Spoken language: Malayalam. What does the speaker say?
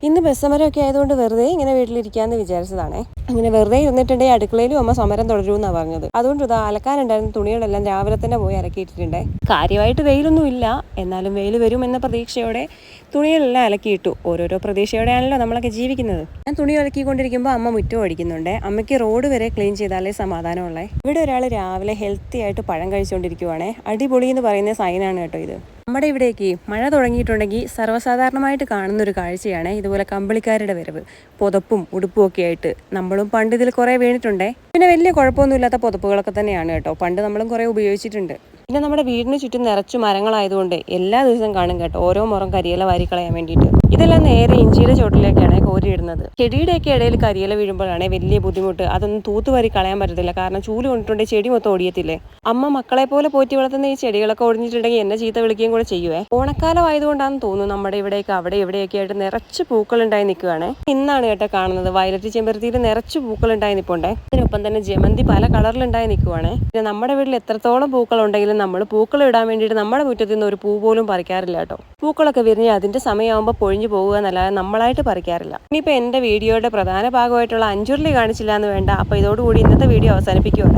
ഇന്ന് ബസ് സമരമൊക്കെ ആയതുകൊണ്ട് വെറുതെ ഇങ്ങനെ വീട്ടിലിരിക്കാന്ന് വിചാരിച്ചതാണേ. അങ്ങനെ വെറുതെ ഇരുന്നിട്ടുണ്ടെങ്കിൽ അടുക്കളയിലും അമ്മ സമരം തുടരുമെന്നാണ് പറഞ്ഞത്. അതുകൊണ്ട് ഇതാ അലക്കാനുണ്ടായിരുന്ന തുണികളെല്ലാം രാവിലെ തന്നെ പോയി അലക്കിയിട്ടിട്ടുണ്ടേ. കാര്യമായിട്ട് വെയിലൊന്നും ഇല്ല, എന്നാലും വെയിൽ വരും എന്ന പ്രതീക്ഷയോടെ തുണികളെല്ലാം അലക്കിയിട്ടു. ഓരോരോ പ്രതീക്ഷയോടെയാണല്ലോ നമ്മളൊക്കെ ജീവിക്കുന്നത്. ഞാൻ തുണി അലക്കിക്കൊണ്ടിരിക്കുമ്പോൾ അമ്മ മുറ്റം അടിക്കുന്നുണ്ട്. അമ്മയ്ക്ക് റോഡ് വരെ ക്ലീൻ ചെയ്താലേ സമാധാനമുള്ളേ. ഇവിടെ ഒരാൾ രാവിലെ ഹെൽത്തി ആയിട്ട് പഴം കഴിച്ചുകൊണ്ടിരിക്കുവാണേ. അടിപൊളി എന്ന് പറയുന്ന സൈനാണ് കേട്ടോ ഇത്. നമ്മുടെ ഇവിടേക്ക് മഴ തുടങ്ങിയിട്ടുണ്ടെങ്കിൽ സർവ്വസാധാരണമായിട്ട് കാണുന്നൊരു കാഴ്ചയാണ് ഇതുപോലെ കമ്പിളിക്കാരുടെ വരവ്. പുതപ്പും ഉടുപ്പും ഒക്കെ ആയിട്ട് നമ്മളും പണ്ട് ഇതിൽ കുറേ വീണിട്ടുണ്ടേ. പിന്നെ വലിയ കുഴപ്പമൊന്നുമില്ലാത്ത പുതപ്പുകളൊക്കെ തന്നെയാണ് കേട്ടോ. പണ്ട് നമ്മളും കുറേ ഉപയോഗിച്ചിട്ടുണ്ട്. പിന്നെ നമ്മുടെ വീടിന് ചുറ്റും നിറച്ചു മരങ്ങളായതുകൊണ്ട് എല്ലാ ദിവസവും കാണും കേട്ടോ ഓരോ മുറം കരിയില വാരി കളയാൻ വേണ്ടിയിട്ട്. ഇതെല്ലാം നേരെ ഇഞ്ചിയുടെ ചോട്ടിലേക്കാണ് കോരിയിടുന്നത്. ചെടിയുടെയൊക്കെ ഇടയിൽ കരിയില വീഴുമ്പോഴാണ് വലിയ ബുദ്ധിമുട്ട്. അതൊന്നും തൂത്തുവാരി കളയാൻ പറ്റത്തില്ല, കാരണം ചൂല് കൊണ്ടിട്ടുണ്ടെങ്കിൽ ചെടി മൊത്തം ഓടിയത്തില്ലേ. അമ്മ മക്കളെ പോലെ പോറ്റി വളർത്തുന്ന ഈ ചെടികളൊക്കെ ഒടിഞ്ഞിട്ടുണ്ടെങ്കിൽ എന്നെ ചീത്ത വിളിക്കുകയും കൂടെ ചെയ്യുവേ. ഓണക്കാലം ആയതുകൊണ്ടാണെന്ന് തോന്നുന്നു നമ്മുടെ ഇവിടെയൊക്കെ അവിടെ ഇവിടെയൊക്കെ ആയിട്ട് നിറച്ച് പൂക്കൾ ഉണ്ടായി നിൽക്കുകയാണ്. ഇന്നാണ് കേട്ടോ കാണുന്നത് വയലറ്റ് ചെമ്പരത്തിയിൽ നിറച്ച് പൂക്കൾ ഉണ്ടായി നിൽപ്പുണ്ടേ. ഇതിനൊപ്പം തന്നെ ജമന്തി പല കളറിലുണ്ടായി നിൽക്കുവാണ്. പിന്നെ നമ്മുടെ വീട്ടിൽ എത്രത്തോളം പൂക്കൾ ഉണ്ടെങ്കിലും നമ്മൾ പൂക്കൾ ഇടാൻ വേണ്ടിയിട്ട് നമ്മുടെ മുറ്റത്ത് നിന്ന് ഒരു പൂ പോലും പറിക്കാറില്ല കേട്ടോ. പൂക്കളൊക്കെ വിരിഞ്ഞ് അതിന്റെ സമയമാകുമ്പോൾ പൊഴിഞ്ഞു പോകുക എന്നല്ലാതെ നമ്മളായിട്ട് പറിക്കാറില്ല. ഇനിയിപ്പോൾ എൻ്റെ വീഡിയോയുടെ പ്രധാന ഭാഗമായിട്ടുള്ള അഞ്ചുരുളി കാണിച്ചില്ല എന്ന് വേണ്ട. അപ്പോൾ ഇതോടുകൂടി ഇന്നത്തെ വീഡിയോ അവസാനിപ്പിക്കുകയാണ്.